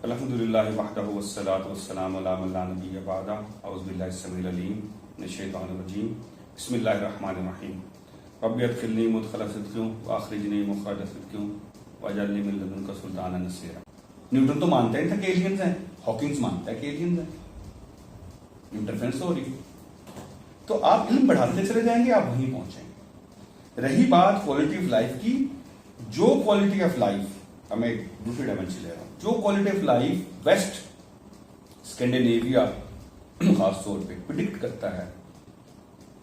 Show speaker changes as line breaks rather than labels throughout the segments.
الحمدللہ وحدہ والصلاۃ والسلام علی من لا نبی بعدہ اعوذ باللہ السمیع العلیم من الشیطان الرجیم بسم اللہ الرحمن الرحیم رب ادخلنی مدخل صدق واخرجنی مخرج صدق واجعلنی من لدنک سلطانا نصیرا۔ نیوٹن تو مانتا ہی تھا کہ ایلینز ہیں، ہاکنگز مانتا ہے کہ ایلینز ہیں، انٹرفیرنس ہو رہی ہے۔ تو آپ علم بڑھاتے چلے جائیں گے، آپ وہیں پہنچیں گے۔ رہی بات کوالٹی آف لائف کی، جو کوالٹی آف لائف ہمیں دوسری ڈائمینشن لے رہا ہوں، جو quality of life west Scandinavia خاص طور پہ پریڈکٹ کرتا ہے،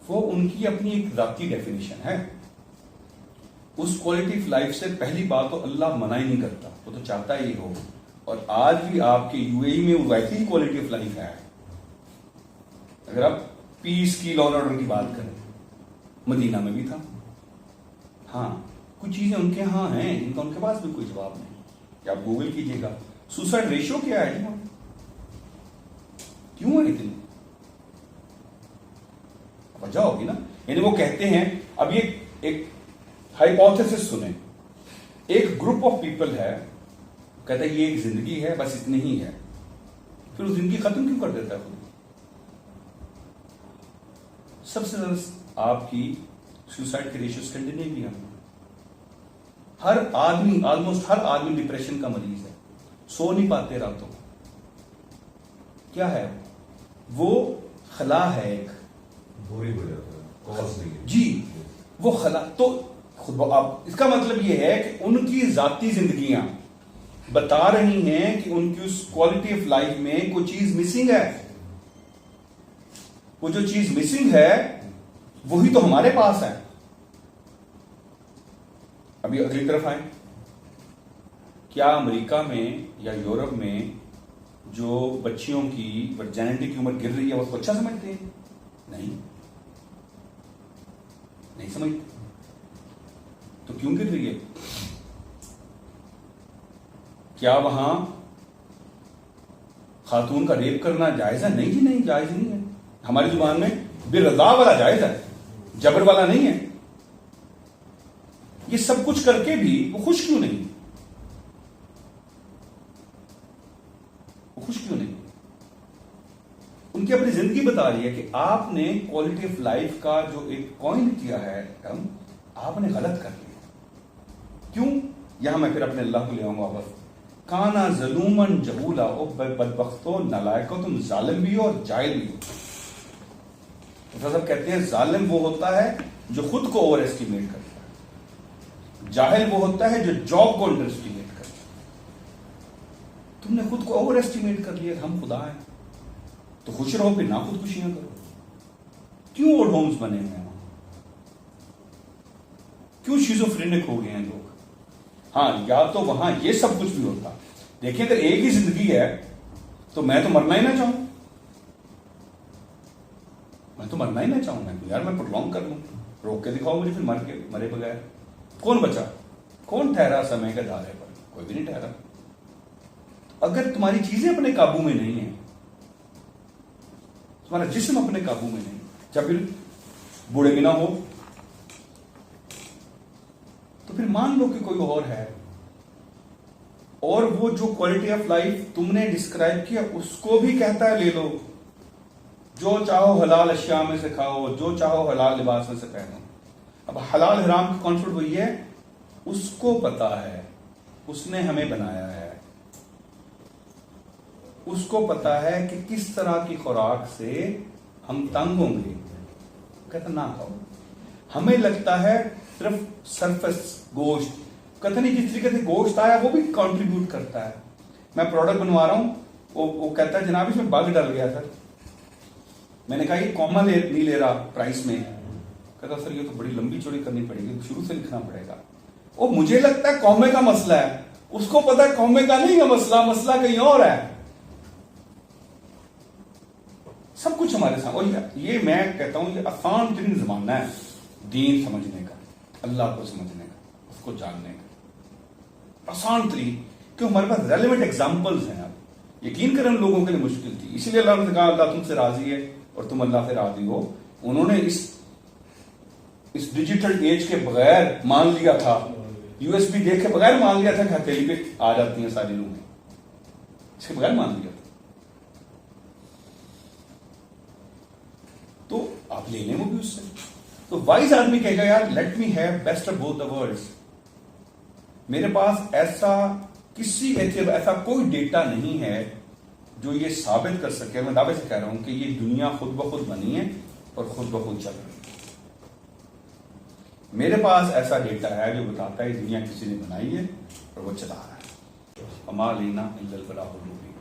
وہ ان کی اپنی ایک ذاتی ڈیفینیشن ہے۔ اس کوالٹی آف لائف سے پہلی بات تو اللہ منع ہی نہیں کرتا، وہ تو چاہتا ہی ہو، اور آج بھی آپ کے یو اے ای میں ویسی ہی کوالٹی آف لائف ہے۔ اگر آپ پیس کی، لا اینڈ آرڈر کی بات کریں، مدینہ میں بھی تھا۔ ہاں کچھ چیزیں ان کے ہاں ہیں جن کا ان کے پاس بھی کوئی جواب نہیں، کہ آپ گوگل کیجئے گا سوسائڈ ریشو کیا ہے جی، کیوں ہے اتنی؟ وجہ ہوگی نا، یعنی وہ کہتے ہیں، اب یہ ایک ہائپوتھیسس سنیں، ایک گروپ آف پیپل ہے، کہتا ہے یہ ایک زندگی ہے، بس اتنی ہی ہے، پھر وہ زندگی ختم کیوں کر دیتا ہے خود؟ سب سے زیادہ آپ کی سوسائڈ کی ریشو اسکینڈینیویا میں ہر آدمی، آلموسٹ ہر آدمی ڈپریشن کا مریض ہے، سو نہیں پاتے راتوں۔ کیا ہے وہ؟ خلا ہے ایک،
بوری ہو جاتا ہے
جی وہ خلا۔ تو خود اس کا مطلب یہ ہے کہ ان کی ذاتی زندگیاں بتا رہی ہیں کہ ان کی اس کوالٹی آف لائف میں کوئی چیز مسنگ ہے۔ وہ جو چیز مسنگ ہے وہی تو ہمارے پاس ہے۔ ابھی اگلی طرف آئیں، کیا امریکہ میں یا یورپ میں جو بچیوں کی ورجینٹی کی عمر گر رہی ہے وہ کو اچھا سمجھتے ہیں؟ نہیں سمجھتے۔ تو کیوں گر رہی ہے؟ کیا وہاں خاتون کا ریپ کرنا جائز ہے؟ نہیں جی، نہیں جائز نہیں ہے۔ ہماری زبان میں بے رضا والا جائز ہے، جبر والا نہیں ہے۔ یہ سب کچھ کر کے بھی وہ خوش کیوں نہیں؟ وہ خوش کیوں نہیں؟ ان کی اپنی زندگی بتا رہی ہے کہ آپ نے کوالٹی آف لائف کا جو ایک کوائن کیا ہے ٹرم، آپ نے غلط کر لیا۔ کیوں؟ یہاں میں پھر اپنے اللہ کو لے آؤں واپس۔ کانا ظلومن جہولا، او بدبختو، نالائکو، تم ظالم بھی ہو اور جاہل بھی ہو۔ صاحب کہتے ہیں ظالم وہ ہوتا ہے جو خود کو اوور ایسٹیمیٹ کرتا ہے، جاہل وہ ہوتا ہے جو جاب کو انڈر ایسٹیمیٹ کرتا ہے۔ تم نے خود کو اوور ایسٹیمیٹ کر لیا، ہم خدا ہیں، تو خوش رہو، پھر نہ خودکشیاں کرو۔ کیوں اولڈ ہومز بنے ہوئے ہیں؟ کیوں شیزوفرینک ہو گئے ہیں لوگ؟ ہاں یا تو وہاں یہ سب کچھ بھی ہوتا۔ دیکھیں اگر ایک ہی زندگی ہے تو میں تو مرنا ہی نہ چاہوں، میں یار میں پرولونگ کر لوں، روک کے دکھاؤ مجھے، پھر مرے بغیر کون بچا؟ کون ٹھہرا سمے کے دھارے پر؟ کوئی بھی نہیں ٹھہرا۔ اگر تمہاری چیزیں اپنے قابو میں نہیں ہیں، تمہارا جسم اپنے قابو میں نہیں، جب پھر بوڑھے بھی نہ ہو تو پھر مان لو کہ کوئی اور ہے، اور وہ جو کوالٹی آف لائف تم نے ڈسکرائب کیا اس کو بھی کہتا ہے لے لو، جو چاہو حلال اشیاء میں سے کھاؤ، جو چاہو حلال لباس میں سے پہنو۔ اب حلال حرام کا کانسیپٹ وہی ہے، اس کو پتا ہے، اس نے ہمیں بنایا ہے، اس کو پتا ہے کہ کس طرح کی خوراک سے ہم تنگ ہوں گے، کہتا نہ کھاؤ۔ ہمیں لگتا ہے صرف سرفس گوشت، کہتا نہیں جس طریقے سے گوشت آیا وہ بھی کنٹریبیوٹ کرتا ہے۔ میں پروڈکٹ بنوا رہا ہوں، وہ کہتا ہے جناب اس میں بگ ڈل گیا سر۔ میں نے کہا یہ کوما نہیں لے رہا پرائس میں، کہتا سر یہ تو بڑی لمبی چوڑی کرنی پڑے گی، شروع سے لکھنا پڑے گا۔ وہ مجھے لگتا ہے کومے کا مسئلہ ہے، اس کو پتا ہے کومے کا نہیں ہے مسئلہ کہیں اور ہے۔ سب کچھ ہمارے ساتھ، اور یہ میں کہتا ہوں یہ آسان ترین زمانہ ہے دین سمجھنے کا، اللہ کو سمجھنے کا، اس کو جاننے کا، آسان ترین، کیوں ہمارے پاس ریلیونٹ ایگزامپلز ہیں۔ آپ یقین کریں لوگوں کے لیے مشکل تھی، اسی لیے اللہ نے کہا اللہ تم سے راضی ہے اور تم اللہ سے راضی ہو۔ انہوں نے اس ڈیجیٹل ایج کے بغیر مان لیا تھا، یو ایس بی دیکھ کے بغیر مان لیا تھا کہ ہتھیلی پہ آ جاتی ہیں ساری لوگیں۔ اس کے بغیر مان لیا تو آپ لے لیں وہ بھی اس سے. تو وائز آدمی کہے گا یار let me have best of both the world's. میرے پاس ایسا کسی ایسا کوئی ڈیٹا نہیں ہے جو یہ ثابت کر سکے. میں دعوے سے کہہ رہا ہوں کہ یہ دنیا خود بخود بنی ہے اور خود بخود چل رہی ہے. میرے پاس ایسا ڈیٹا ہے جو بتاتا ہے دنیا کسی نے بنائی ہے اور وہ چلا رہا ہے. اما لینا الا البلاغ المبین.